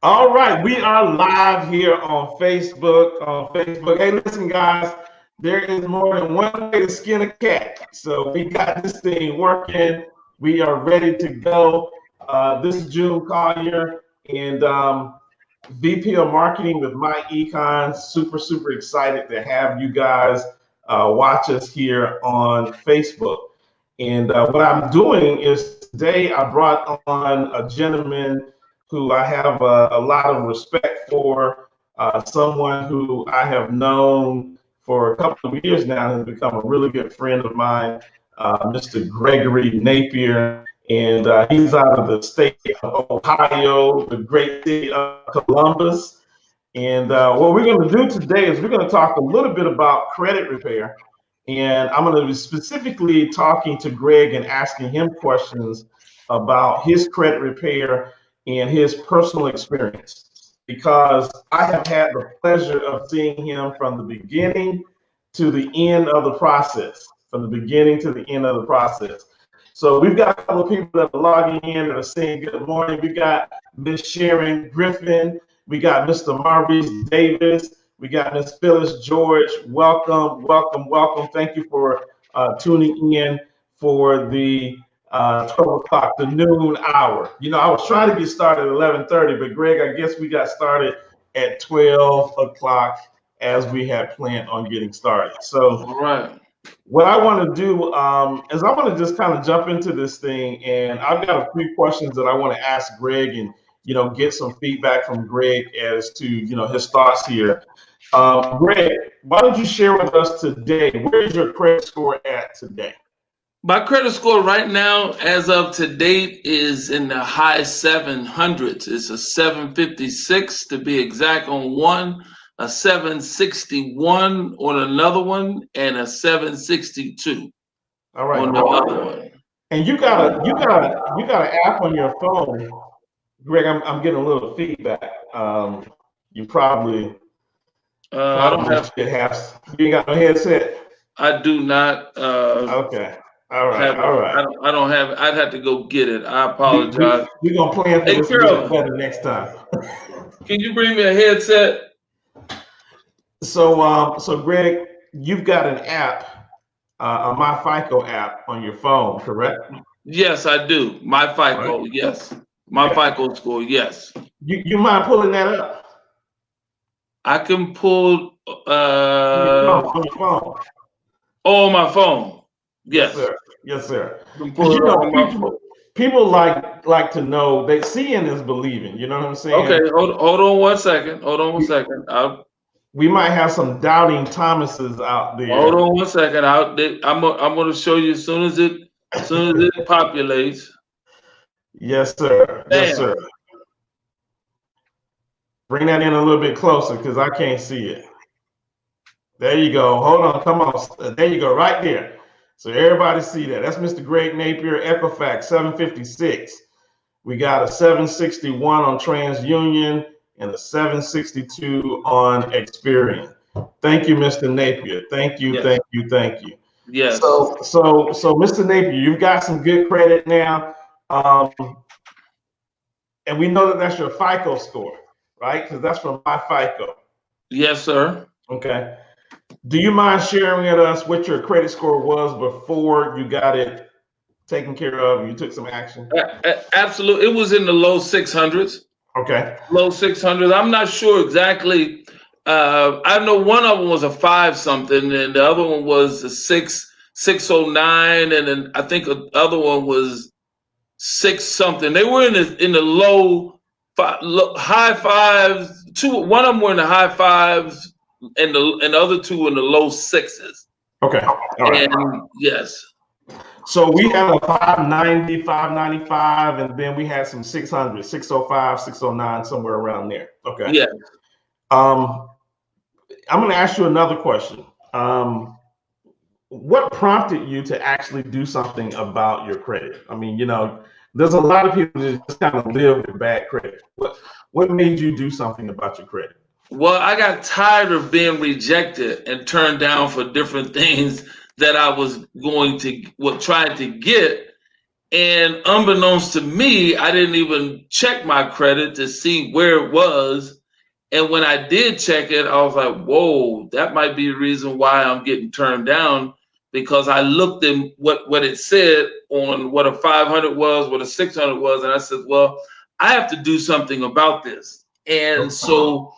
All right, we are live here on Facebook. Hey, listen, guys, there is more than one way to skin a cat. So we got this thing working. We are ready to go. This is June Collier and VP of Marketing with myEcon. Super excited to have you guys watch us here on Facebook. And what I'm doing is today I brought on a gentleman who I have a lot of respect for, someone who I have known for a couple of years now, has become a really good friend of mine, Mr. Gregory Napier. And he's out of the state of Ohio, the great city of Columbus. And what we're going to do today is we're going to talk a little bit about credit repair. And I'm going to be specifically talking to Greg and asking him questions about his credit repair and his personal experience, because I have had the pleasure of seeing him from the beginning to the end of the process, from the beginning to the end of the process. So we've got a couple of people that are logging in that are saying good morning. We got Miss Sharon Griffin. We got Mr. Maurice Davis. We got Miss Phyllis George. Welcome. Thank you for tuning in for the 12 o'clock, the noon hour. You know, I was trying to get started at 11:30, but Greg, I guess we got started at 12 o'clock as we had planned on getting started. So, all right. What I want to do is I want to just kind of jump into this thing, and I've got a few questions that I want to ask Greg, and get some feedback from Greg as to his thoughts here. Greg, why don't you share with us today? Where is your credit score at today? My credit score right now, as of to date, is in the high 700s. It's a 756 to be exact on one, a 761 on another one, and a 762 All right. on the other one. And you got an app on your phone, Greg. I'm getting a little feedback. You probably I don't have. You ain't got no headset. I do not. Okay. All right. I don't have. I'd have to go get it. I apologize. We're gonna plan for this a little better next time. Can you bring me a headset? So Greg, you've got an app, a myFICO app on your phone, correct? Yes, I do. myFICO, right. Yes. myFICO score, yes. You mind pulling that up? I can pull on your phone. Oh, on my phone. Yes. Yes, sir. People like to know, they seeing is believing. You know what I'm saying? Okay, hold on one second. We might have some doubting Thomases out there. Hold on one second. I'm going to show you as soon as it populates. Yes, sir. Damn. Yes, sir. Bring that in a little bit closer because I can't see it. There you go. Hold on. Come on. There you go. Right there. So everybody see that. That's Mr. Greg Napier, Equifax 756. We got a 761 on TransUnion and a 762 on Experian. Thank you, Mr. Napier. Thank you. Yes. So Mr. Napier, you've got some good credit now. And we know that that's your FICO score, right? Because that's from myFICO. Yes, sir. Okay. Do you mind sharing with us what your credit score was before you got it taken care of? You took some action? Absolutely. It was in the low 600s. Okay. Low 600s. I'm not sure exactly. I know one of them was a 5 something, and the other one was a 609, and then I think the other one was 6 something. They were in the high fives. One of them were in the high fives. And the other two in the low 6s. Okay. All right. And yes. So we had a 590, 595, and then we had some 600, 605, 609, somewhere around there. Okay. Yeah. I'm going to ask you another question. What prompted you to actually do something about your credit? I mean, there's a lot of people that just kind of live with bad credit. What made you do something about your credit? Well, I got tired of being rejected and turned down for different things that I was trying to get. And unbeknownst to me, I didn't even check my credit to see where it was. And when I did check it, I was like, whoa, that might be the reason why I'm getting turned down, because I looked at what it said on what a 500 was, what a 600 was. And I said, well, I have to do something about this. And so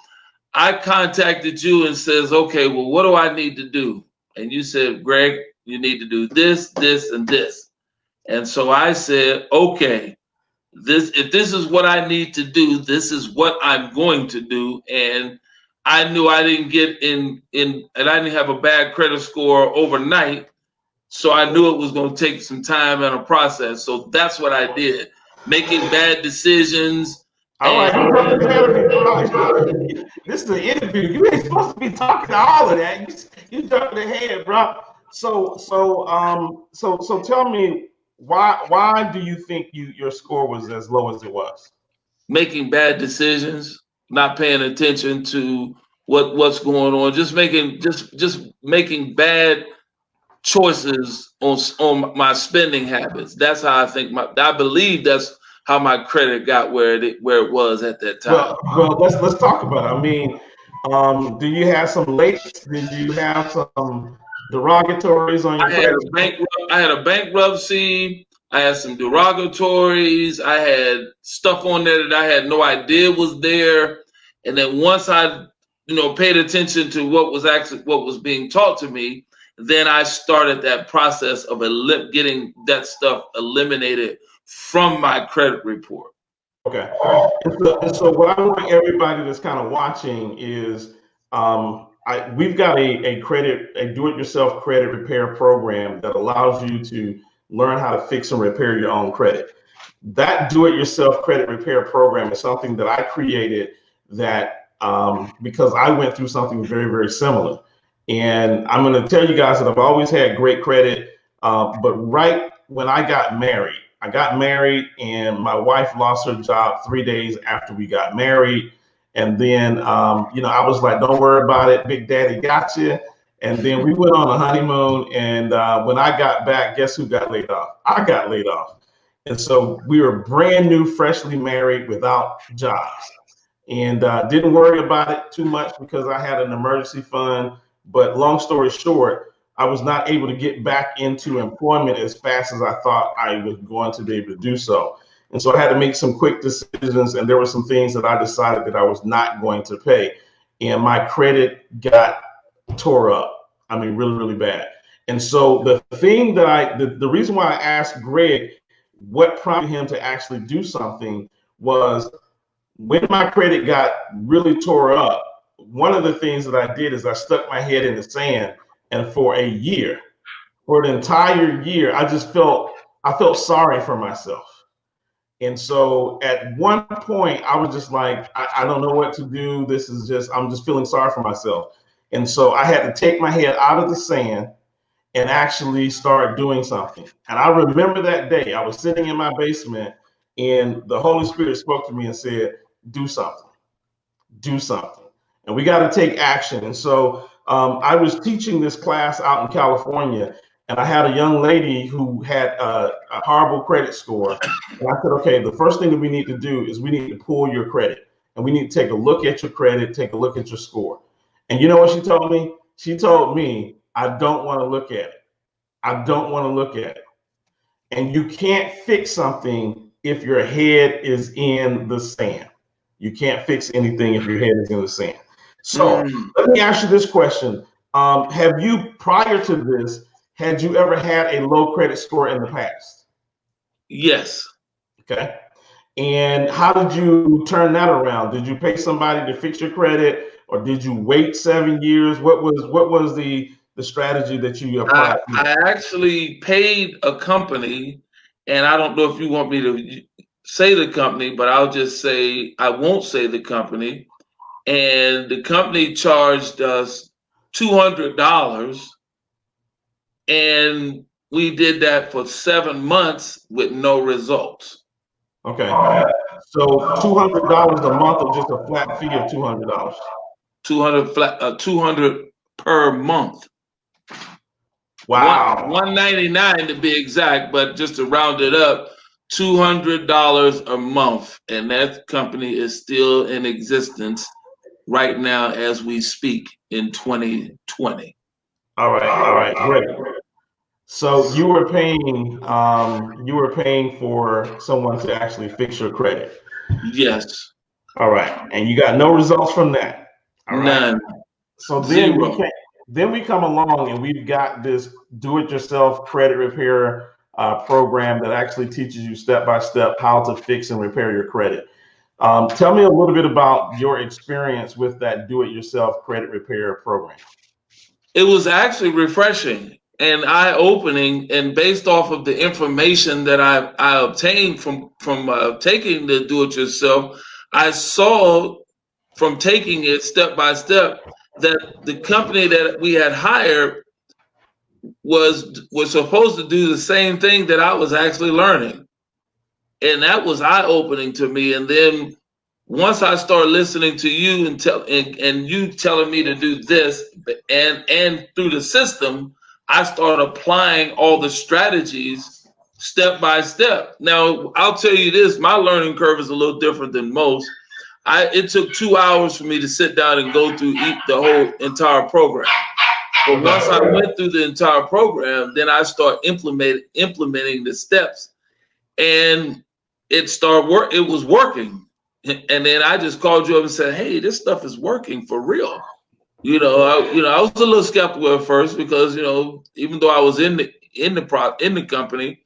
I contacted you and says, okay, well, what do I need to do? And you said, Greg, you need to do this, this, and this. And so I said, okay, if this is what I need to do, this is what I'm going to do. And I knew I didn't get in and I didn't have a bad credit score overnight. So I knew it was going to take some time and a process. So that's what I did, making bad decisions. All right, this is an interview. You ain't supposed to be talking to all of that. You jumping ahead, bro. So tell me, why do you think your score was as low as it was? Making bad decisions, not paying attention to what's going on, just making bad choices on my spending habits. That's how I believe that's how my credit got where it was at that time. Well, let's talk about it. I mean, do you have some lates? Did you have some derogatories on your credit? I had a bankruptcy. I had some derogatories. I had stuff on there that I had no idea was there. And then once I, paid attention to what was being taught to me, then I started that process of getting that stuff eliminated from my credit report. Okay. And so what I want everybody that's kind of watching is we've got a do-it-yourself credit repair program that allows you to learn how to fix and repair your own credit. That do-it-yourself credit repair program is something that I created because I went through something very, very similar. And I'm going to tell you guys that I've always had great credit, but right when I got married and my wife lost her job 3 days after we got married. And then, I was like, don't worry about it. Big Daddy got you. And then we went on a honeymoon. And when I got back, guess who got laid off? I got laid off. And so we were brand new, freshly married without jobs. And didn't worry about it too much because I had an emergency fund. But long story short, I was not able to get back into employment as fast as I thought I was going to be able to do so. And so I had to make some quick decisions, and there were some things that I decided that I was not going to pay. And my credit got tore up. I mean, really, really bad. And so the reason why I asked Greg what prompted him to actually do something was when my credit got really tore up, one of the things that I did is I stuck my head in the sand. And for an entire year, I felt sorry for myself. And so at one point, I was just like, I don't know what to do. I'm just feeling sorry for myself. And so I had to take my head out of the sand and actually start doing something. And I remember that day, I was sitting in my basement and the Holy Spirit spoke to me and said, do something. And we got to take action. And so I was teaching this class out in California, and I had a young lady who had a horrible credit score. And I said, okay, the first thing that we need to do is we need to pull your credit, and we need to take a look at your credit, take a look at your score. And you know what she told me? She told me, I don't want to look at it. I don't want to look at it. And you can't fix something if your head is in the sand. You can't fix anything if your head is in the sand. So let me ask you this question. Have you, prior to this, had you ever had a low credit score in the past? Yes. Okay. And how did you turn that around? Did you pay somebody to fix your credit, or did you wait 7 years? What was the strategy that you applied? I actually paid a company, and I don't know if you want me to say the company, but I'll just say I won't say the company. And the company charged us $200, and we did that for 7 months with no results. Okay, so $200 a month, or just a flat fee of $200? $200 per month. Wow. 199 to be exact, but just to round it up, $200 a month, and that company is still in existence right now as we speak in 2020. All right. All right. Great. So you were paying for someone to actually fix your credit. Yes, All right. And you got no results from that. All right. none, So zero. then we come along and we've got this do-it-yourself credit repair program that actually teaches you step by step how to fix and repair your credit. Tell me a little bit about your experience with that do-it-yourself credit repair program. It was actually refreshing and eye-opening, and based off of the information that I obtained from taking the do-it-yourself, I saw from taking it step by step that the company that we had hired was supposed to do the same thing that I was actually learning, and that was eye-opening to me. And then once I started listening to you and you telling me to do this, and through the system, I started applying all the strategies step by step. Now I'll tell you this: my learning curve is a little different than most. It took 2 hours for me to sit down and go through the whole entire program. But once I went through the entire program, then I start implementing the steps, and it was working. And then I just called you up and said, "Hey, this stuff is working for real." I was a little skeptical at first because even though I was in the company,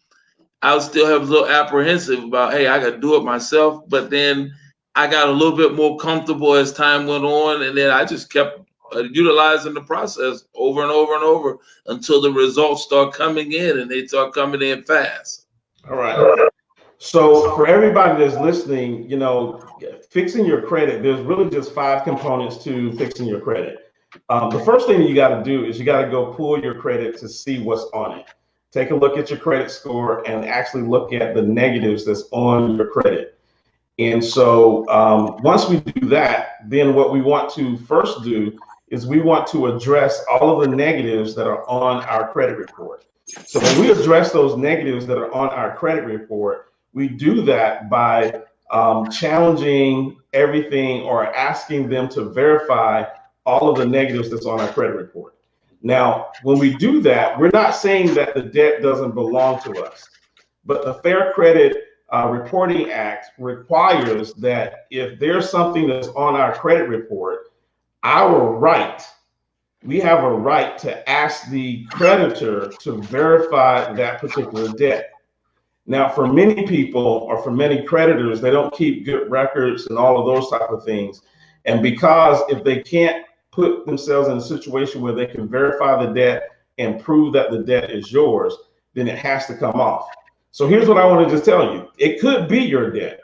I would still have a little apprehensive about, hey, I got to do it myself. But then I got a little bit more comfortable as time went on, and then I just kept utilizing the process over and over and over until the results start coming in, and they start coming in fast. All right. So for everybody that's listening, fixing your credit, there's really just five components to fixing your credit. The first thing you got to do is you got to go pull your credit to see what's on it. Take a look at your credit score and actually look at the negatives that's on your credit. And so once we do that, then what we want to first do is we want to address all of the negatives that are on our credit report. So when we address those negatives that are on our credit report, we do that by challenging everything or asking them to verify all of the negatives that's on our credit report. Now, when we do that, we're not saying that the debt doesn't belong to us, but the Fair Credit Reporting Act requires that if there's something that's on our credit report, we have a right to ask the creditor to verify that particular debt. Now, for many people or for many creditors, they don't keep good records and all of those type of things. And because if they can't put themselves in a situation where they can verify the debt and prove that the debt is yours, then it has to come off. So here's what I want to just tell you. It could be your debt,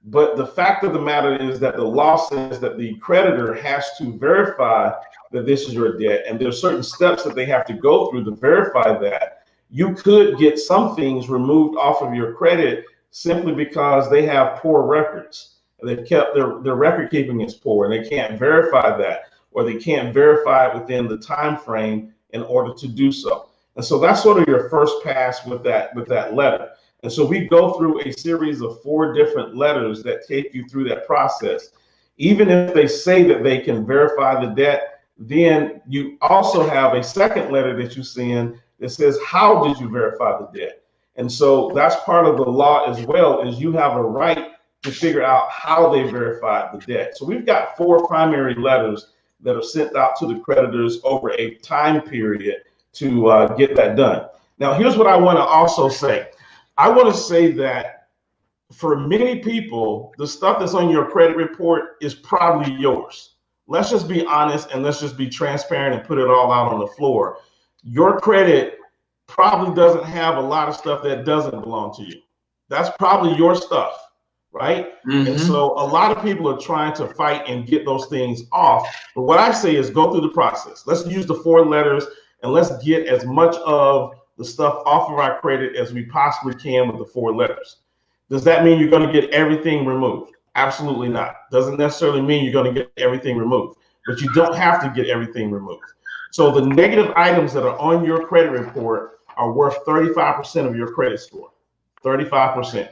but the fact of the matter is that the law says that the creditor has to verify that this is your debt. And there's certain steps that they have to go through to verify that. You could get some things removed off of your credit simply because they have poor records. They've kept their record keeping is poor and they can't verify that, or they can't verify it within the time frame in order to do so. And so that's sort of your first pass with that letter. And so we go through a series of 4 different letters that take you through that process. Even if they say that they can verify the debt, then you also have a second letter that you send that says, how did you verify the debt? And so that's part of the law as well, is you have a right to figure out how they verified the debt. So we've got 4 primary letters that are sent out to the creditors over a time period to get that done. Now, here's what I want to also say. I want to say that for many people, the stuff that's on your credit report is probably yours. Let's just be honest and let's just be transparent and put it all out on the floor. Your credit probably doesn't have a lot of stuff that doesn't belong to you. That's probably your stuff, right? Mm-hmm. And so a lot of people are trying to fight and get those things off. But what I say is go through the process. Let's use the 4 letters and let's get as much of the stuff off of our credit as we possibly can with the 4 letters. Does that mean you're going to get everything removed? Absolutely not. Doesn't necessarily mean you're going to get everything removed, but you don't have to get everything removed. So the negative items that are on your credit report are worth 35% of your credit score. 35%.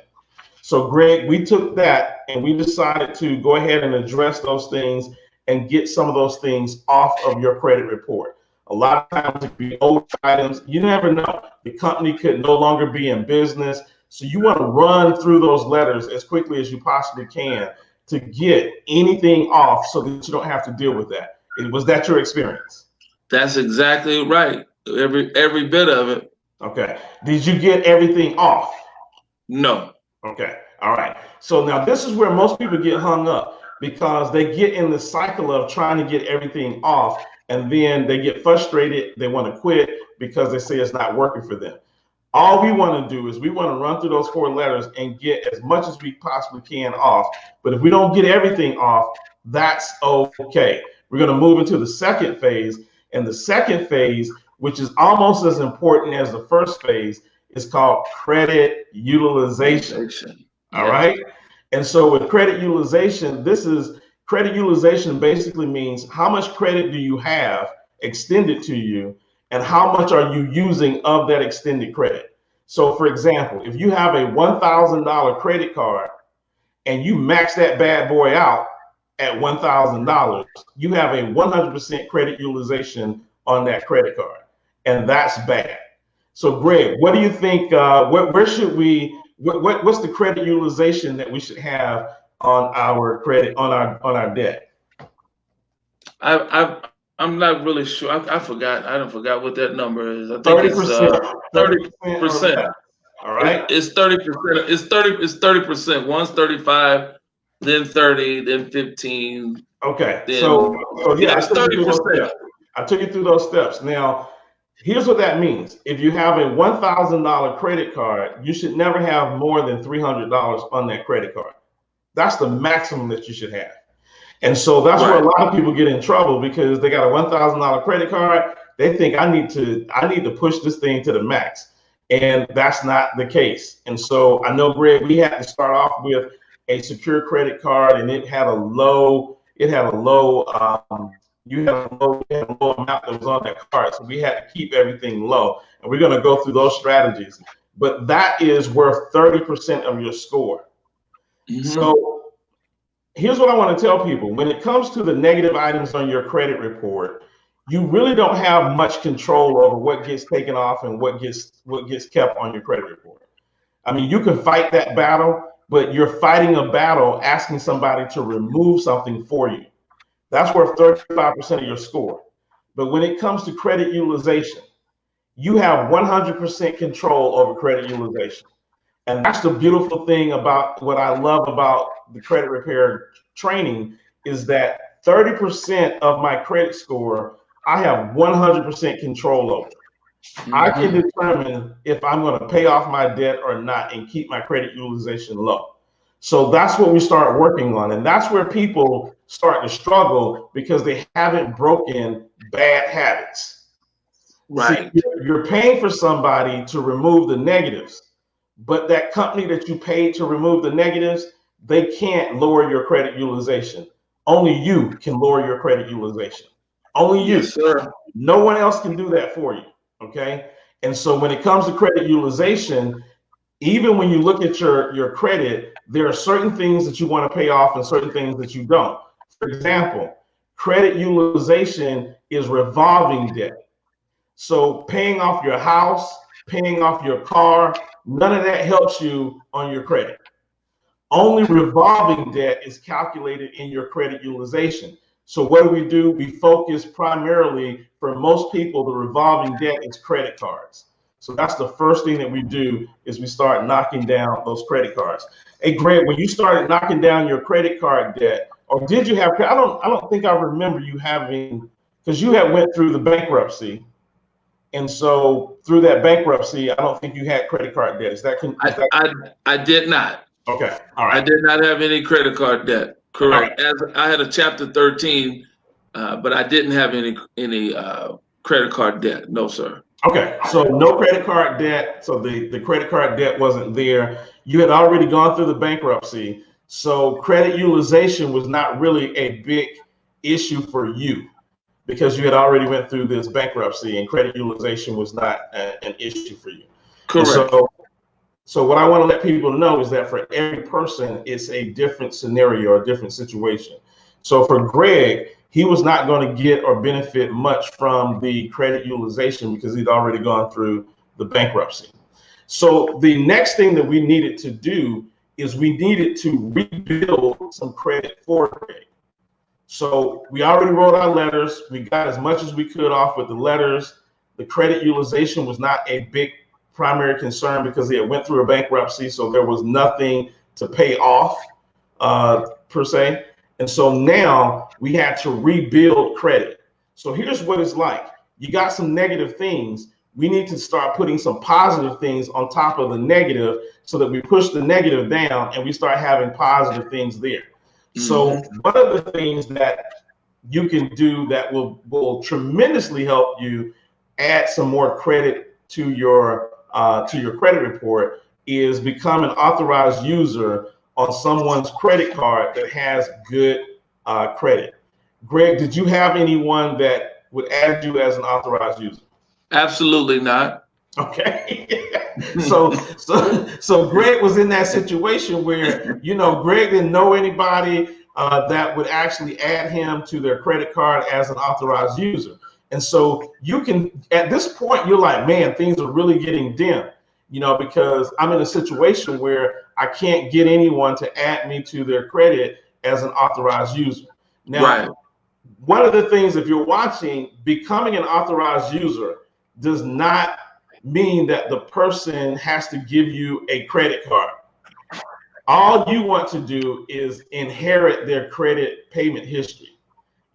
So Greg, we took that and we decided to go ahead and address those things and get some of those things off of your credit report. A lot of times it could be old items. You never know. The company could no longer be in business. So you want to run through those letters as quickly as you possibly can to get anything off so that you don't have to deal with that. Was that your experience? That's exactly right. Every bit of it. Okay. Did you get everything off? No. Okay. All right. So now this is where most people get hung up because they get in the cycle of trying to get everything off and then they get frustrated. They want to quit because they say it's not working for them. All we want to do is we want to run through those 4 letters and get as much as we possibly can off. But if we don't get everything off, that's okay. We're going to move into the second phase. And the second phase, which is almost as important as the first phase, is called credit utilization. All right. And so with credit utilization, credit utilization basically means how much credit do you have extended to you and how much are you using of that extended credit. So for example, if you have a $1,000 credit card and you max that bad boy out at $1,000, you have a 100% credit utilization on that credit card. And that's bad. So Greg, what do you think, where should we, what's the credit utilization that we should have on our credit, on our debt? I'm not really sure. I forgot. I don't forgot what that number is. I think 30%. It's 30%. All right. It's 30%. It's 30%. One's 35, then 30, then 15. Okay. Then, so yeah, it's 30%. I took you through those steps. Now, here's what that means. If you have a $1,000 credit card, you should never have more than $300 on that credit card. That's the maximum that you should have. And so that's where a lot of people get in trouble because they got a $1,000 credit card. They think I need to push this thing to the max. And that's not the case. And so I know, Greg, we had to start off with a secure credit card and it had a low amount that was on that card. So we had to keep everything low. And we're going to go through those strategies. But that is worth 30% of your score. Mm-hmm. So here's what I want to tell people. When it comes to the negative items on your credit report, you really don't have much control over what gets taken off and what gets kept on your credit report. I mean, you can fight that battle, but you're fighting a battle asking somebody to remove something for you. That's worth 35% of your score. But when it comes to credit utilization, you have 100% control over credit utilization. And that's the beautiful thing about what I love about the credit repair training is that 30% of my credit score, I have 100% control over. Mm-hmm. I can determine if I'm going to pay off my debt or not and keep my credit utilization low. So that's what we start working on. And that's where people start to struggle because they haven't broken bad habits. Right. See, you're paying for somebody to remove the negatives, but that company that you paid to remove the negatives, they can't lower your credit utilization. Only you can lower your credit utilization. Only you. Yes, sir. No one else can do that for you. Okay. And so when it comes to credit utilization, even when you look at your credit, there are certain things that you want to pay off and certain things that you don't. For example, credit utilization is revolving debt. So paying off your house, paying off your car, none of that helps you on your credit. Only revolving debt is calculated in your credit utilization. So what do? We focus primarily, for most people, the revolving debt is credit cards. So that's the first thing that we do is we start knocking down those credit cards. Hey, Greg, when you started knocking down your credit card debt, or did you have? I don't think I remember you having, because you had went through the bankruptcy, and so through that bankruptcy, I don't think you had credit card debt. Is that? I did not. Okay, all right. I did not have any credit card debt. Correct. Right. As I had a Chapter 13, but I didn't have any credit card debt. No, sir. Okay, so no credit card debt. So the credit card debt wasn't there. You had already gone through the bankruptcy. So credit utilization was not really a big issue for you. because you had already went through this bankruptcy and credit utilization was not an issue for you. Correct. So what I want to let people know is that for every person, it's a different scenario or a different situation. So for Greg, he was not going to get or benefit much from the credit utilization because he'd already gone through the bankruptcy. So the next thing that we needed to do is we needed to rebuild some credit for Greg. So we already wrote our letters. We got as much as we could off with the letters. The credit utilization was not a big primary concern because he had went through a bankruptcy, so there was nothing to pay off per se. And so now we had to rebuild credit. So here's what it's like. You got some negative things. We need to start putting some positive things on top of the negative so that we push the negative down and we start having positive things there. So one of the things that you can do that will tremendously help you add some more credit to your credit report is become an authorized user on someone's credit card that has good credit. Greg, did you have anyone that would add you as an authorized user? Absolutely not. Okay. So Greg was in that situation where, Greg didn't know anybody that would actually add him to their credit card as an authorized user. And so you can, at this point, you're like, man, things are really getting dim, because I'm in a situation where I can't get anyone to add me to their credit as an authorized user. Now, one of the things, if you're watching, becoming an authorized user does not mean that the person has to give you a credit card. All you want to do is inherit their credit payment history.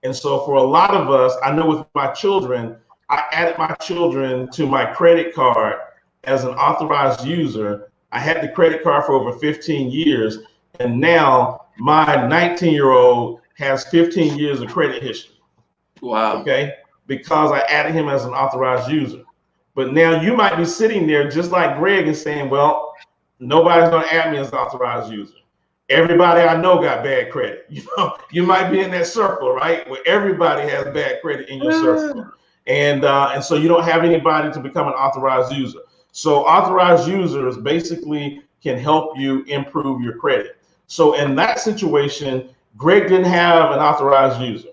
And so for a lot of us, I know with my children, I added my children to my credit card as an authorized user. I had the credit card for over 15 years, and now my 19-year-old has 15 years of credit history. Wow. Okay, because I added him as an authorized user. But now you might be sitting there just like Greg and saying, well, nobody's going to add me as an authorized user. Everybody I know got bad credit. You might be in that circle, right, where everybody has bad credit in your circle. And so you don't have anybody to become an authorized user. So authorized users basically can help you improve your credit. So in that situation, Greg didn't have an authorized user.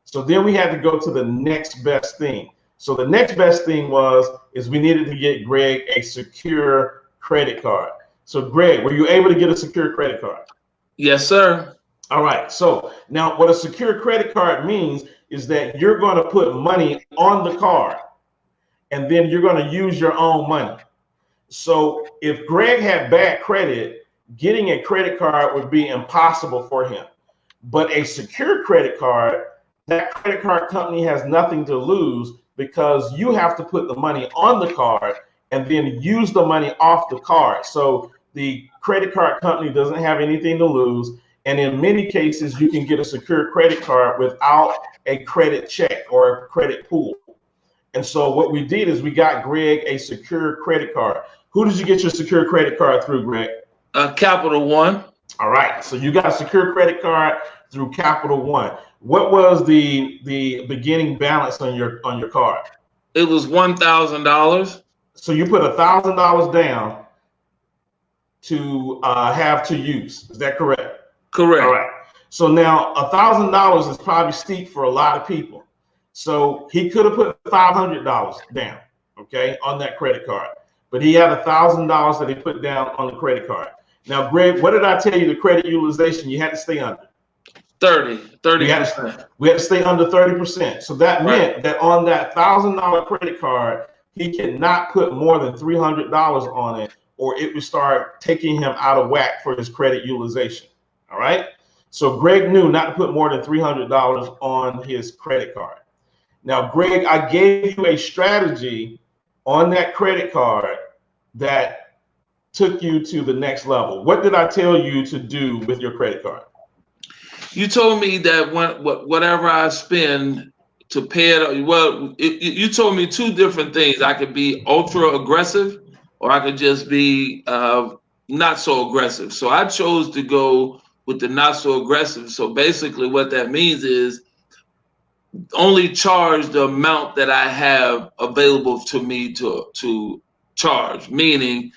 So then we had to go to the next best thing. So the next best thing is we needed to get Greg a secure credit card. So Greg, were you able to get a secure credit card? Yes, sir. All right. So now what a secure credit card means is that you're going to put money on the card and then you're going to use your own money. So if Greg had bad credit, getting a credit card would be impossible for him. But a secure credit card, that credit card company has nothing to lose because you have to put the money on the card and then use the money off the card. So the credit card company doesn't have anything to lose. And in many cases, you can get a secure credit card without a credit check or a credit pool. And so what we did is we got Greg a secure credit card. Who did you get your secure credit card through, Greg? Capital One. All right. So you got a secure credit card through Capital One. What was the beginning balance on your card? It was $1,000. So you put $1,000 down to have to use. Is that correct? Correct. All right. So now $1,000 is probably steep for a lot of people. So he could have put $500 down, okay, on that credit card, but he had $1,000 that he put down on the credit card. Now, Greg, what did I tell you? The credit utilization you had to stay under 30%. We had to stay under 30%. So that meant that on that $1,000 credit card, he cannot put more than $300 on it, or it would start taking him out of whack for his credit utilization. All right. So Greg knew not to put more than $300 on his credit card. Now, Greg, I gave you a strategy on that credit card that took you to the next level. What did I tell you to do with your credit card? You told me that whatever I spend to pay it, well, you told me two different things. I could be ultra aggressive or I could just be not so aggressive. So I chose to go with the not so aggressive. So basically what that means is only charge the amount that I have available to me to charge. Meaning,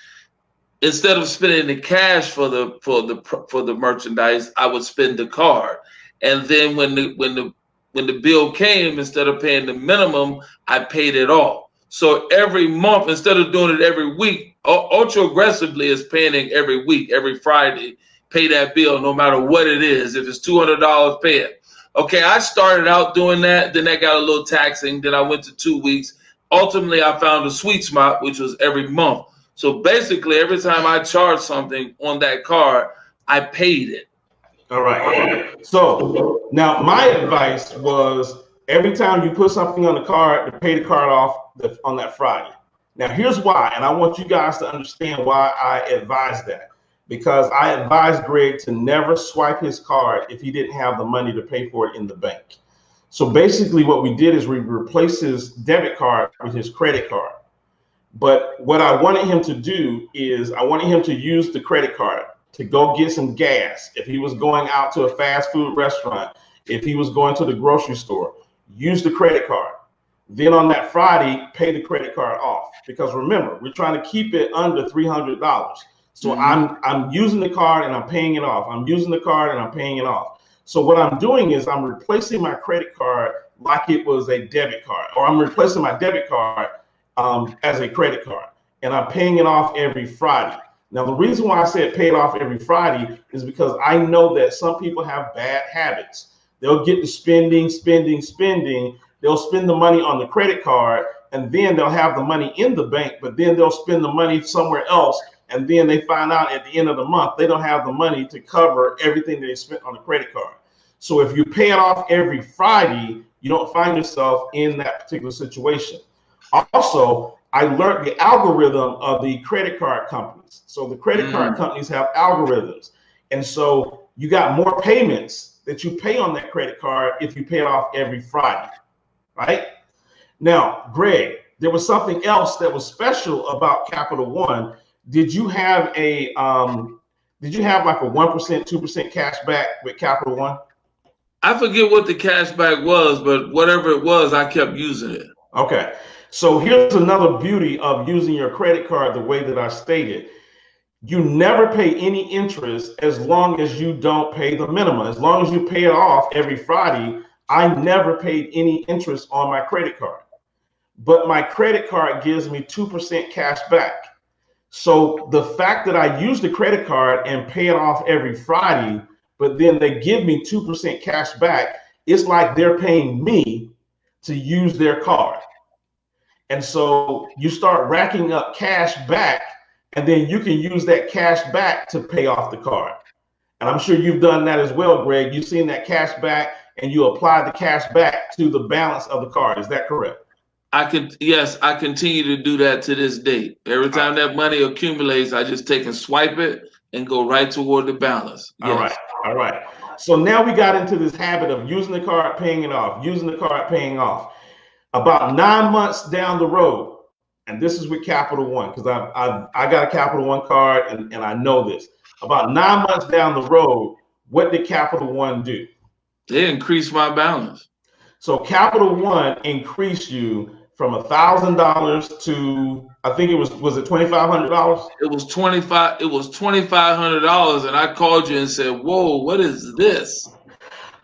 instead of spending the cash for the merchandise, I would spend the card. And then when the bill came, instead of paying the minimum, I paid it off. So every month, instead of doing it every week, Ultra Aggressively is paying it every week, every Friday. Pay that bill no matter what it is. If it's $200, pay it. Okay, I started out doing that. Then that got a little taxing. Then I went to 2 weeks. Ultimately, I found a sweet spot, which was every month. So basically, every time I charged something on that card, I paid it. All right. So now my advice was every time you put something on the card, to pay the card off on that Friday. Now here's why, and I want you guys to understand why I advise that. Because I advised Greg to never swipe his card if he didn't have the money to pay for it in the bank. So basically what we did is we replaced his debit card with his credit card. But what I wanted him to do is I wanted him to use the credit card to go get some gas. If he was going out to a fast food restaurant, if he was going to the grocery store, use the credit card. Then on that Friday, pay the credit card off. Because remember, we're trying to keep it under $300. So I'm using the card and I'm paying it off. I'm using the card and I'm paying it off. So what I'm doing is I'm replacing my credit card like it was a debit card, or I'm replacing my debit card as a credit card, and I'm paying it off every Friday. Now, the reason why I said pay it off every Friday is because I know that some people have bad habits. They'll get to spending. They'll spend the money on the credit card, and then they'll have the money in the bank, but then they'll spend the money somewhere else. And then they find out at the end of the month, they don't have the money to cover everything that they spent on the credit card. So if you pay it off every Friday, you don't find yourself in that particular situation. Also, I learned the algorithm of the credit card companies. So the credit card companies have algorithms. And so you got more payments that you pay on that credit card if you pay it off every Friday, right? Now, Greg, there was something else that was special about Capital One. Did you have like a 1%, 2% cash back with Capital One? I forget what the cash back was, but whatever it was, I kept using it. Okay. So here's another beauty of using your credit card the way that I stated. You never pay any interest as long as you don't pay the minimum. As long as you pay it off every Friday, I never paid any interest on my credit card. But my credit card gives me 2% cash back. So the fact that I use the credit card and pay it off every Friday, but then they give me 2% cash back, it's like they're paying me to use their card. And so you start racking up cash back, and then you can use that cash back to pay off the card. And I'm sure you've done that as well, Greg. You've seen that cash back and you apply the cash back to the balance of the card. Is that correct? Yes, I continue to do that to this date. Every time that money accumulates, I just take and swipe it and go right toward the balance. Yes. All right. So now we got into this habit of using the card, paying it off, using the card, paying off. About 9 months down the road, and this is with Capital One, because I got a Capital One card and I know this. About 9 months down the road, what did Capital One do? They increased my balance. So Capital One increased you from $1,000 to, I think it was it $2,500? It was $2,500, and I called you and said, "Whoa, what is this?"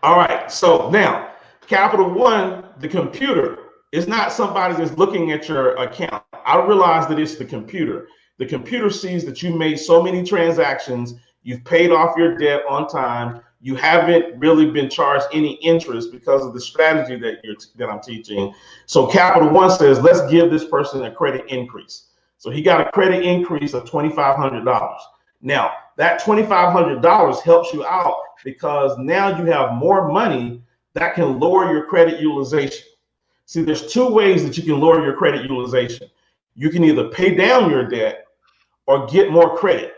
All right. So now, Capital One, the computer, is not somebody that's looking at your account. I realize that it's the computer. The computer sees that you made so many transactions, you've paid off your debt on time, you haven't really been charged any interest because of the strategy that I'm teaching. So Capital One says, let's give this person a credit increase. So he got a credit increase of $2,500. Now, that $2,500 helps you out because now you have more money that can lower your credit utilization. See, there's two ways that you can lower your credit utilization. You can either pay down your debt or get more credit.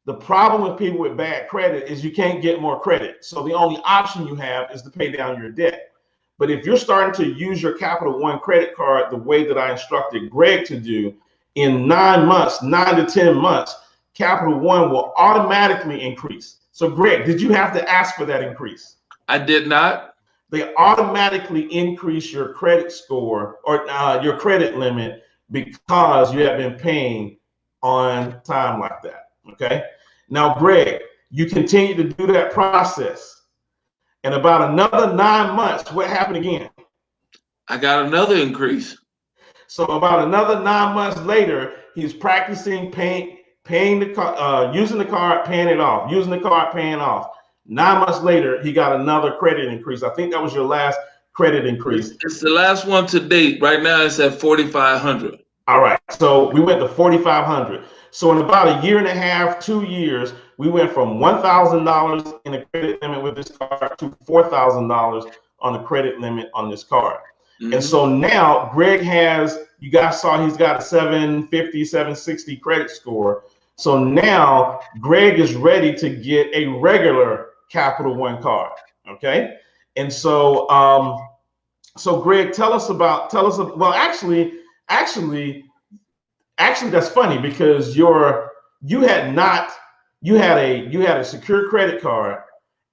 The problem with people with bad credit is you can't get more credit. So the only option you have is to pay down your debt. But if you're starting to use your Capital One credit card the way that I instructed Greg to do, in 9 months, 9 to 10 months, Capital One will automatically increase. So Greg, did you have to ask for that increase? I did not. they automatically increase your credit score or your credit limit because you have been paying on time like that. Okay. Now, Greg, you continue to do that process. And about another 9 months, what happened again? I got another increase. So about another 9 months later, he's practicing paying the car, using the card, paying it off, using the card, paying off. 9 months later, he got another credit increase. I think that was your last credit increase. It's the last one to date. Right now, it's at 4,500. All right. So we went to 4,500. So in about a year and a half, 2 years, we went from $1,000 in a credit limit with this card to $4,000 on a credit limit on this card. Mm-hmm. And so now Greg has, you guys saw he's got a 750, 760 credit score. So now Greg is ready to get a regular Capital One card. Okay. And so, so Greg, tell us, well, actually, that's funny because you had a secure credit card,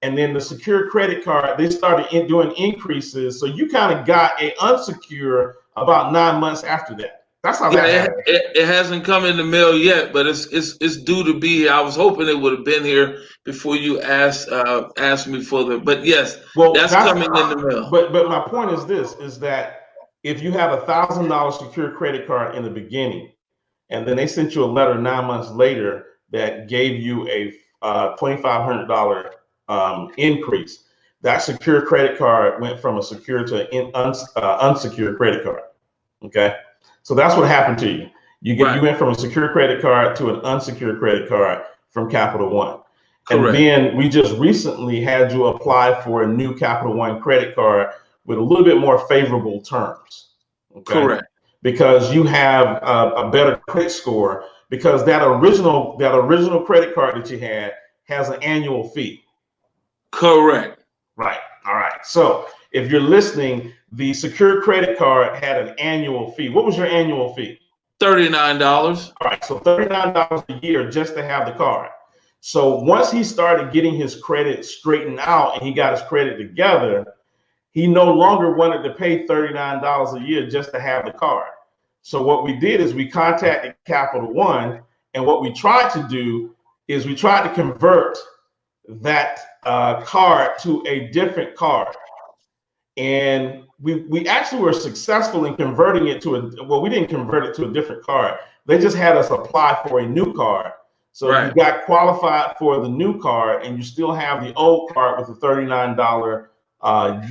and then the secure credit card, they started doing increases. So you kind of got a unsecured about 9 months after that. That's how that happened. It hasn't come in the mail yet, but it's due to be here. I was hoping it would have been here before you asked me for the. But yes, well, that's coming in the mail. But my point is this: is that if you have $1,000 secure credit card in the beginning, and then they sent you a letter 9 months later that gave you a $2,500 increase, that secure credit card went from a secure to an unsecured credit card. Okay. So that's what happened to you. You went from a secure credit card to an unsecured credit card from Capital One. Correct. And then we just recently had you apply for a new Capital One credit card with a little bit more favorable terms. Okay? Correct. Because you have a better credit score, because that original credit card that you had has an annual fee. Correct. Right. All right. So if you're listening, the secured credit card had an annual fee. What was your annual fee? $39. All right, so $39 a year just to have the card. So once he started getting his credit straightened out and he got his credit together, he no longer wanted to pay $39 a year just to have the card. So what we did is we contacted Capital One, and what we tried to do is we tried to convert that card to a different card. And we actually were successful in converting it to we didn't convert it to a different card. They just had us apply for a new card. So right. You got qualified for the new card, and you still have the old card with the $39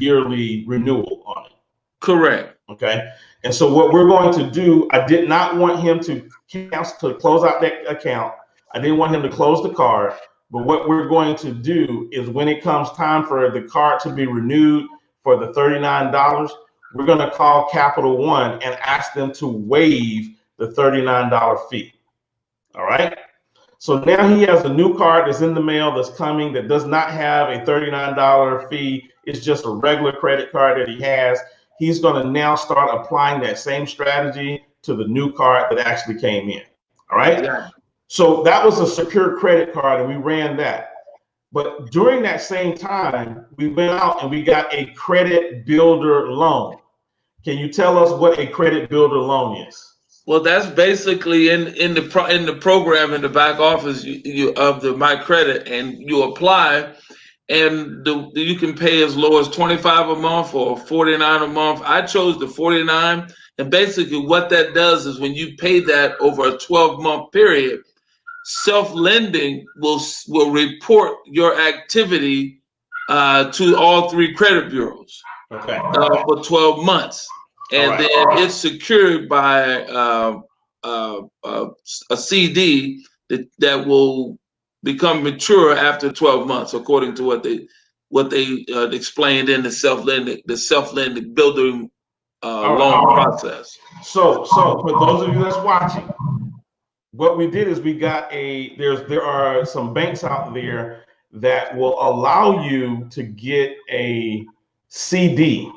yearly renewal on it. Correct. Okay. And so what we're going to do, I did not want him to close out that account. I didn't want him to close the card. But what we're going to do is when it comes time for the card to be renewed, for the $39, we're going to call Capital One and ask them to waive the $39 fee. All right. So now he has a new card that's in the mail that's coming that does not have a $39 fee. It's just a regular credit card that he has. He's going to now start applying that same strategy to the new card that actually came in. All right. Yeah. So that was a secure credit card, and we ran that. But during that same time, we went out and we got a credit builder loan. Can you tell us what a credit builder loan is? Well, that's basically in the program in the back office of the myCredit, and you apply, and you can pay as low as $25 a month or $49 a month. I chose the $49, and basically what that does is when you pay that over a 12-month period, self-lending will report your activity to all three credit bureaus. Okay. For 12 months, and right. Then it's secured by a CD that will become mature after 12 months, according to what they explained in the self-lending building loan process. So for those of you that's watching, what we did is we got there are some banks out there that will allow you to get a CD,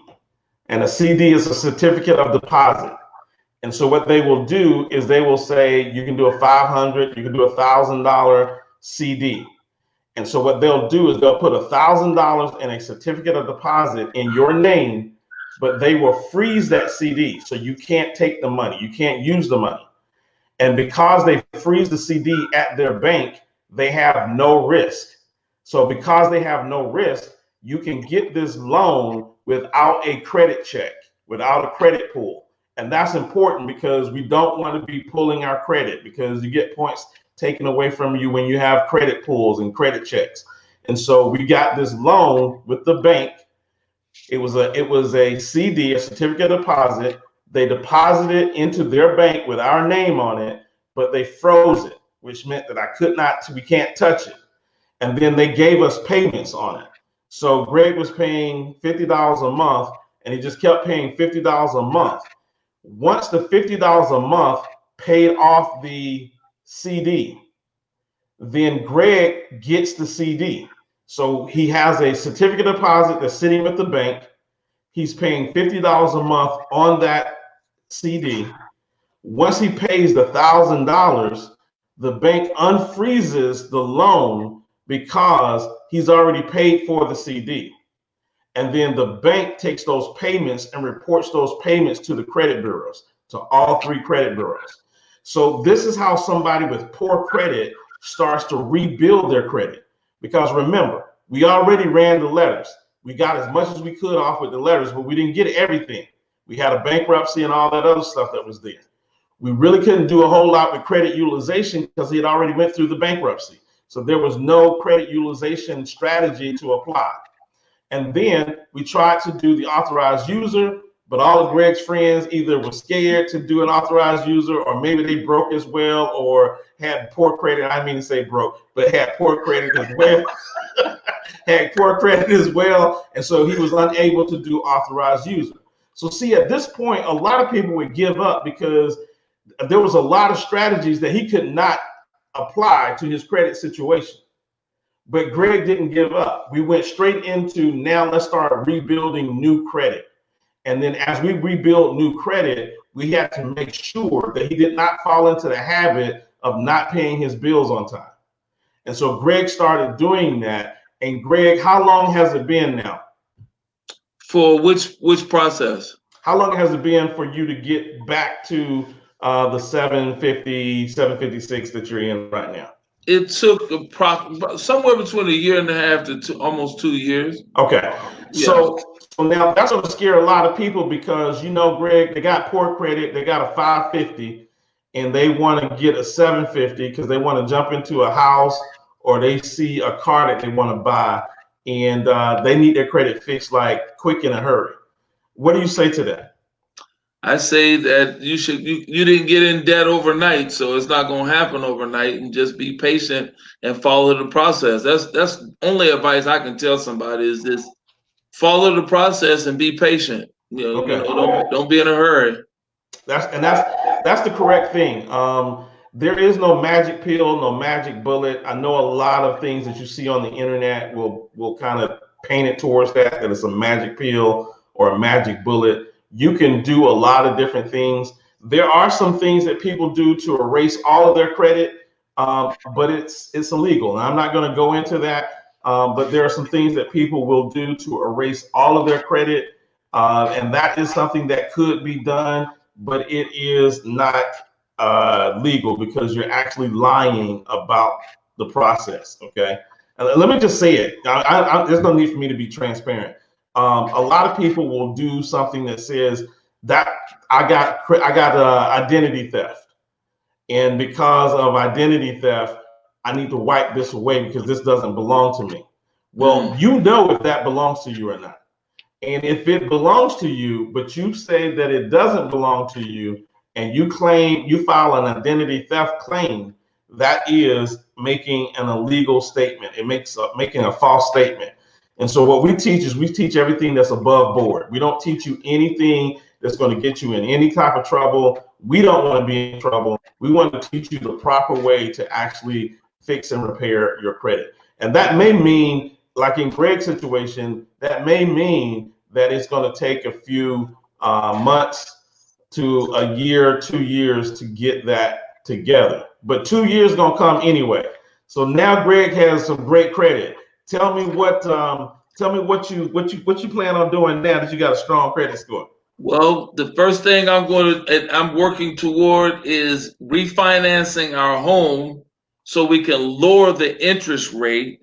and a CD is a certificate of deposit. And so what they will do is they will say you can do a $500, you can do $1,000 CD. And so what they'll do is they'll put $1,000 in a certificate of deposit in your name, but they will freeze that CD. So you can't take the money. You can't use the money. And because they freeze the CD at their bank, they have no risk. So because they have no risk, you can get this loan without a credit check, without a credit pull. And that's important because we don't want to be pulling our credit, because you get points taken away from you when you have credit pulls and credit checks. And so we got this loan with the bank. It was a CD, a certificate of deposit. They deposited it into their bank with our name on it, but they froze it, which meant that we can't touch it. And then they gave us payments on it. So Greg was paying $50 a month, and he just kept paying $50 a month. Once the $50 a month paid off the CD, then Greg gets the CD. So he has a certificate of deposit that's sitting with the bank. He's paying $50 a month on that CD. Once he pays the $1,000, the bank unfreezes the loan because he's already paid for the CD. And then the bank takes those payments and reports those payments to the credit bureaus, to all 3 credit bureaus. So this is how somebody with poor credit starts to rebuild their credit. Because remember, we already ran the letters. We got as much as we could off with the letters, but we didn't get everything. We had a bankruptcy and all that other stuff that was there. We really couldn't do a whole lot with credit utilization because he had already went through the bankruptcy. So there was no credit utilization strategy to apply. And then we tried to do the authorized user, but all of Greg's friends either were scared to do an authorized user, or maybe they broke as well, or had poor credit. I mean to say broke, but had poor credit as well. Had poor credit as well. And so he was unable to do authorized user. So see, at this point, a lot of people would give up because there was a lot of strategies that he could not apply to his credit situation. But Greg didn't give up. We went straight into, now let's start rebuilding new credit. And then as we rebuild new credit, we had to make sure that he did not fall into the habit of not paying his bills on time. And so Greg started doing that. And Greg, how long has it been now? For which process? How long has it been for you to get back to the 750, 756 that you're in right now? It took somewhere between 1.5 to almost 2 years. Okay. Yeah. So now that's going to scare a lot of people because, you know, Greg, they got poor credit. They got a 550 and they want to get a 750 because they want to jump into a house or they see a car that they want to buy and they need their credit fixed like quick in a hurry. What do you say to that? I say that you didn't get in debt overnight, so it's not going to happen overnight, and just be patient and follow the process. That's only advice I can tell somebody is this: follow the process and be patient. Don't be in a hurry. That's the correct thing. There is no magic pill, no magic bullet. I know a lot of things that you see on the internet will kind of paint it towards that it's a magic pill or a magic bullet. You can do a lot of different things. There are some things that people do to erase all of their credit, but it's illegal. And I'm not going to go into that, but there are some things that people will do to erase all of their credit, and that is something that could be done, but it is not legal because you're actually lying about the process. Okay, let me just say it. There's no need for me to be transparent. A lot of people will do something that says that I got identity theft, and because of identity theft, I need to wipe this away because this doesn't belong to me. Well, you know if that belongs to you or not. And if it belongs to you, but you say that it doesn't belong to you, and you file an identity theft claim, that is making an illegal statement. It makes making a false statement. And so what we teach everything that's above board. We don't teach you anything that's going to get you in any type of trouble. We don't want to be in trouble. We want to teach you the proper way to actually fix and repair your credit. And that may mean, like in Greg's situation, that may mean that it's going to take a few months to a year, 2 years to get that together. But 2 years is going to come anyway. So now Greg has some great credit. Tell me what you plan on doing now that you got a strong credit score. Well, the first thing I'm working toward is refinancing our home so we can lower the interest rate,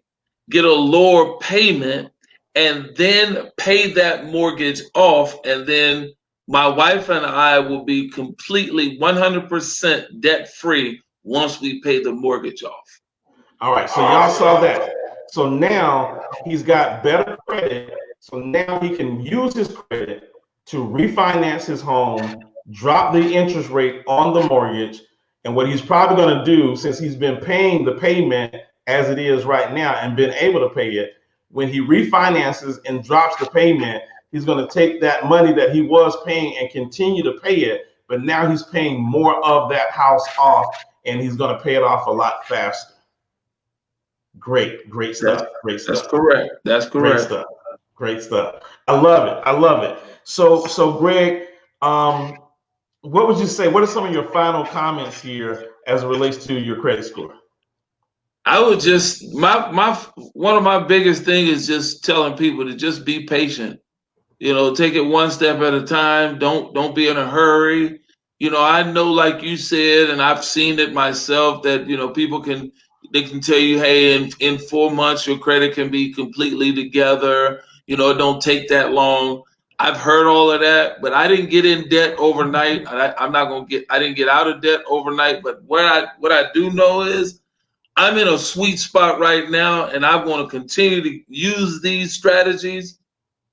get a lower payment, and then pay that mortgage off. And then my wife and I will be completely 100% debt free once we pay the mortgage off. All right, so y'all saw that. So now he's got better credit. So now he can use his credit to refinance his home, drop the interest rate on the mortgage. And what he's probably going to do, since he's been paying the payment as it is right now and been able to pay it, when he refinances and drops the payment, he's going to take that money that he was paying and continue to pay it. But now he's paying more of that house off, and he's going to pay it off a lot faster. Great stuff. Great stuff. That's correct. That's correct. Great stuff. I love it. So Greg, what would you say? What are some of your final comments here as it relates to your credit score? I would just my one of my biggest things is just telling people to just be patient. Take it one step at a time. Don't be in a hurry. I know, like you said, and I've seen it myself, that people can tell you, hey, in 4 months your credit can be completely together. It don't take that long. I've heard all of that, but I didn't get in debt overnight. I didn't get out of debt overnight. But what I do know is I'm in a sweet spot right now, and I'm going to continue to use these strategies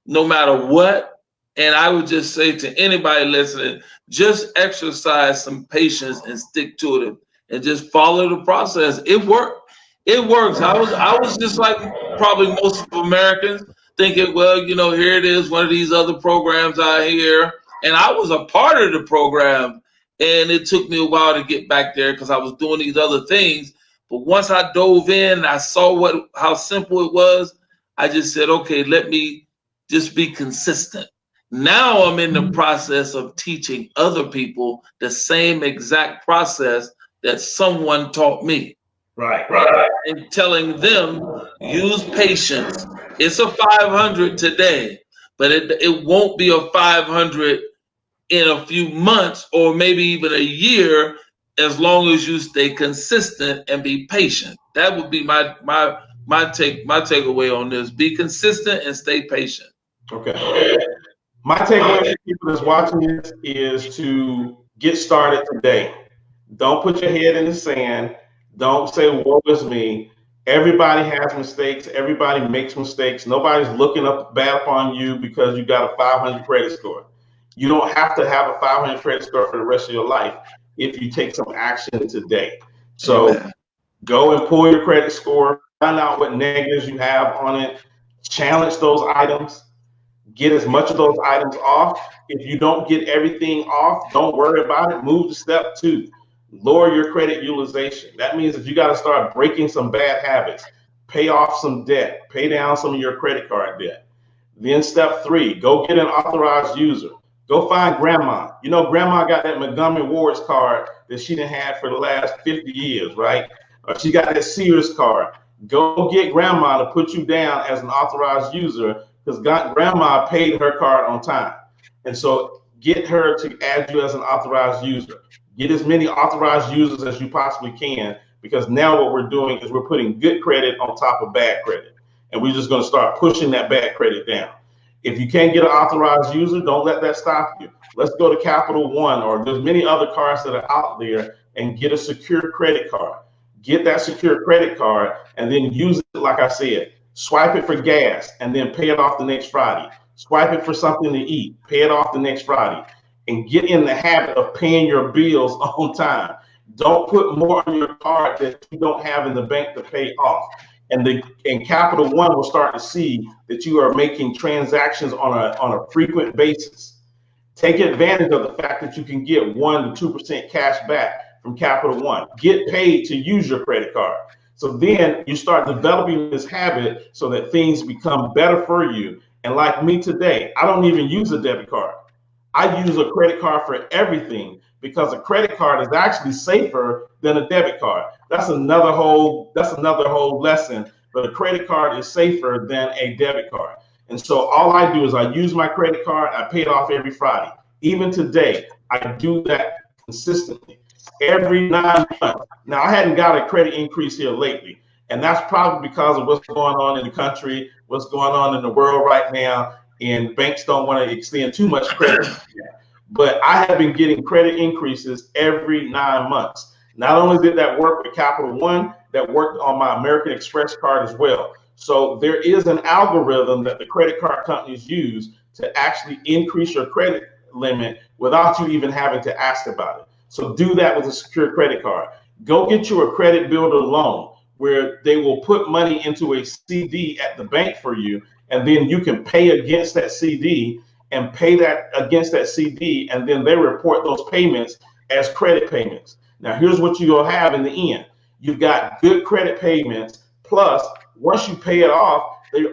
no matter what. And I would just say to anybody listening, just exercise some patience and stick to it and just follow the process. It worked. It works. I was just like probably most of Americans, thinking, well, here it is, one of these other programs out here. And I was a part of the program, and it took me a while to get back there because I was doing these other things. But once I dove in, I saw how simple it was. I just said, okay, let me just be consistent. Now I'm in the process of teaching other people the same exact process that someone taught me. Right. And telling them, use patience. It's a 500 today, but it won't be a 500 in a few months or maybe even a year, as long as you stay consistent and be patient. That would be my takeaway on this. Be consistent and stay patient. Okay. My takeaway for people that's watching this is to get started today. Don't put your head in the sand. Don't say, woe is me. Everybody has mistakes. Everybody makes mistakes. Nobody's looking up bad upon you because you got a 500 credit score. You don't have to have a 500 credit score for the rest of your life if you take some action today. So Amen. Go and pull your credit score, find out what negatives you have on it, challenge those items, get as much of those items off. If you don't get everything off, don't worry about it. Move to step 2. Lower your credit utilization. That means if you got to start breaking some bad habits, pay off some debt, pay down some of your credit card debt. Then step 3, go get an authorized user. Go find grandma. Grandma got that Montgomery Ward's card that she done had for the last 50 years, right? Or she got that Sears card. Go get grandma to put you down as an authorized user because grandma paid her card on time. And so get her to add you as an authorized user. Get as many authorized users as you possibly can, because now what we're doing is we're putting good credit on top of bad credit. And we're just going to start pushing that bad credit down. If you can't get an authorized user, don't let that stop you. Let's go to Capital One, or there's many other cards that are out there, and get a secure credit card. Get that secure credit card and then use it, like I said. Swipe it for gas and then pay it off the next Friday. Swipe it for something to eat, pay it off the next Friday, and get in the habit of paying your bills on time. Don't put more on your card that you don't have in the bank to pay off. And Capital One will start to see that you are making transactions on a frequent basis. Take advantage of the fact that you can get 1 to 2% cash back from Capital One. Get paid to use your credit card. So then you start developing this habit so that things become better for you. And like me today, I don't even use a debit card. I use a credit card for everything, because a credit card is actually safer than a debit card. That's another whole lesson. But a credit card is safer than a debit card. And so all I do is I use my credit card, I pay it off every Friday. Even today, I do that consistently every 9 months. Now, I hadn't got a credit increase here lately, and that's probably because of what's going on in the country, what's going on in the world right now, and banks don't want to extend too much credit. But I have been getting credit increases every 9 months. Not only did that work with Capital One, that worked on my American Express card as well. So there is an algorithm that the credit card companies use to actually increase your credit limit without you even having to ask about it. So do that with a secure credit card. Go get you a credit builder loan where they will put money into a CD at the bank for you, and then you can pay against that CD and pay that against that CD, and then they report those payments as credit payments. Now, here's what you'll have in the end. You've got good credit payments, plus once you pay it off, they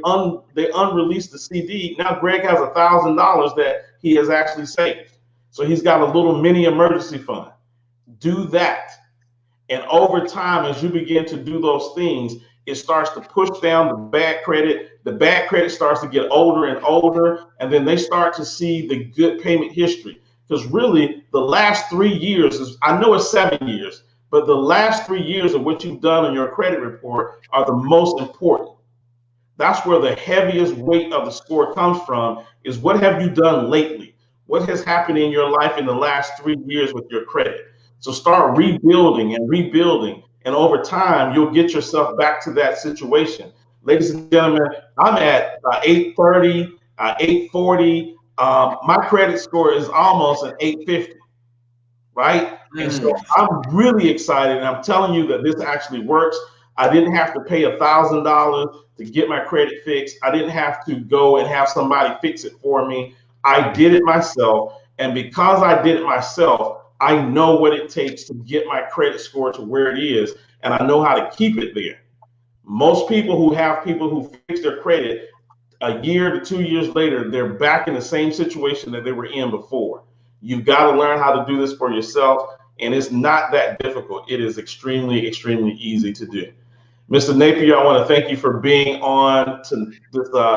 unrelease the CD. Now Greg has $1,000 that he has actually saved. So he's got a little mini emergency fund. Do that. And over time, as you begin to do those things, it starts to push down the bad credit. The bad credit starts to get older and older, and then they start to see the good payment history. Because really, the last 3 years is, I know it's 7 years, but the last 3 years of what you've done on your credit report are the most important. That's where the heaviest weight of the score comes from, is what have you done lately? What has happened in your life in the last 3 years with your credit? So start rebuilding and rebuilding. And over time, you'll get yourself back to that situation. Ladies and gentlemen, I'm at 830, 840. My credit score is almost an 850, right? And so I'm really excited. And I'm telling you that this actually works. I didn't have to pay $1,000 to get my credit fixed. I didn't have to go and have somebody fix it for me. I did it myself. And because I did it myself, I know what it takes to get my credit score to where it is, and I know how to keep it there. Most people who fix their credit a year to 2 years later, they're back in the same situation that they were in before. You've got to learn how to do this for yourself, and it's not that difficult. It is extremely, extremely easy to do. Mr. Napier, I want to thank you for being on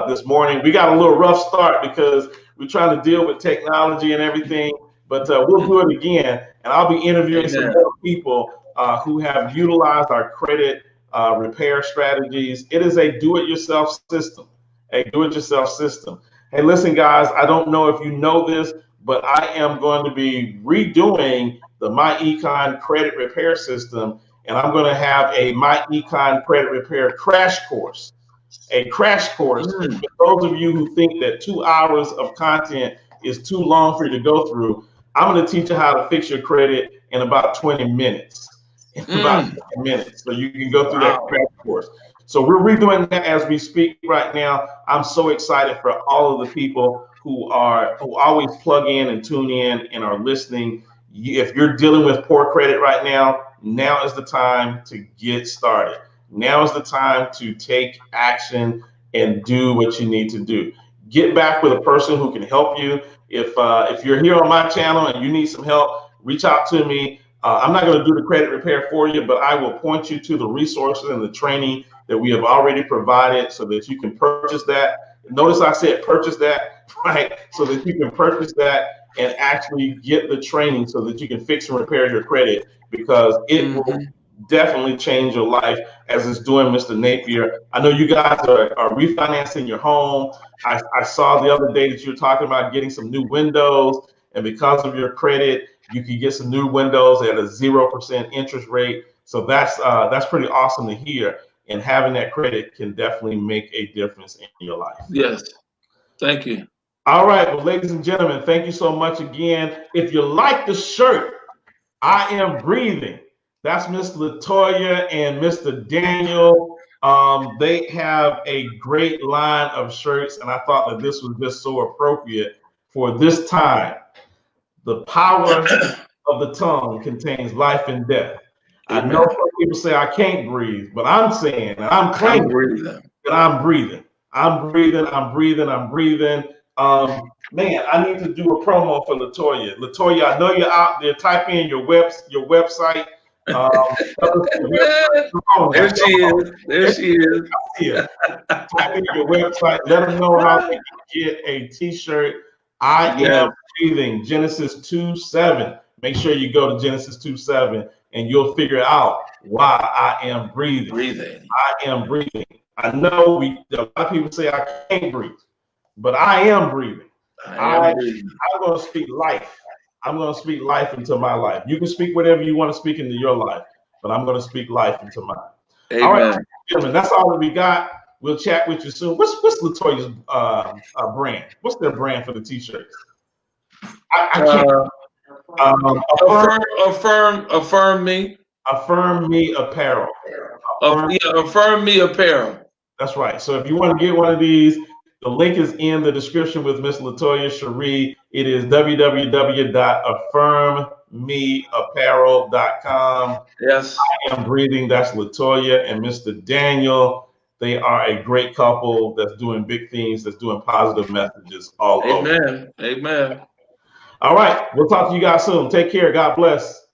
this morning. We got a little rough start because we're trying to deal with technology and everything, but we'll do it again. And I'll be interviewing some more people who have utilized our credit repair strategies. It is a do-it-yourself system, Hey, listen, guys, I don't know if you know this, but I am going to be redoing the myEcon credit repair system, and I'm going to have a myEcon credit repair crash course. A crash course for those of you who think that 2 hours of content is too long for you to go through. I'm going to teach you how to fix your credit in about 20 minutes. So you can go through that crash course. So we're redoing that as we speak right now. I'm so excited for all of the people who always plug in and tune in and are listening. If you're dealing with poor credit right now, now is the time to get started. Now is the time to take action and do what you need to do. Get back with a person who can help you. If you're here on my channel and you need some help, reach out to me. I'm not going to do the credit repair for you, but I will point you to the resources and the training that we have already provided so that you can purchase that. Notice I said purchase that, right? So that you can purchase that and actually get the training so that you can fix and repair your credit, because it will definitely change your life as it's doing Mr. Napier. I know you guys are refinancing your home. I saw the other day that you were talking about getting some new windows, and because of your credit, you can get some new windows at a 0% interest rate. So that's pretty awesome to hear. And having that credit can definitely make a difference in your life. Yes. Thank you. All right. Well, ladies and gentlemen, thank you so much again. If you like the shirt, I Am Breathing. That's Miss Latoya and Mr. Daniel. They have a great line of shirts, and I thought that this was just so appropriate for this time. The power of the tongue contains life and death. Amen. I know some people say I can't breathe, but I'm saying, and I'm claiming that I'm breathing. I'm breathing. I'm breathing. I'm breathing. Man, I need to do a promo for Latoya. Latoya, I know you're out there. Type in your website. Um, There she is. There she is. Here. Type in your website. Let them know how they can get a T-shirt. I am breathing. Genesis 2:7. Make sure you go to Genesis 2:7, and you'll figure out why I am breathing. I am breathing. I know a lot of people say I can't breathe, but I am breathing. I'm going to speak life. I'm going to speak life into my life. You can speak whatever you want to speak into your life, but I'm going to speak life into mine. Amen. All right, gentlemen, that's all that we got. We'll chat with you soon. What's Latoya's brand? What's their brand for the T-shirts? I can't. Affirm me. Affirm me apparel. Affirm me apparel. That's right. So if you want to get one of these, the link is in the description with Miss Latoya Cherie. It is www.affirmmeapparel.com. Yes. I am breathing. That's Latoya and Mr. Daniel. They are a great couple that's doing big things, that's doing positive messages all over. Amen. All right. We'll talk to you guys soon. Take care. God bless.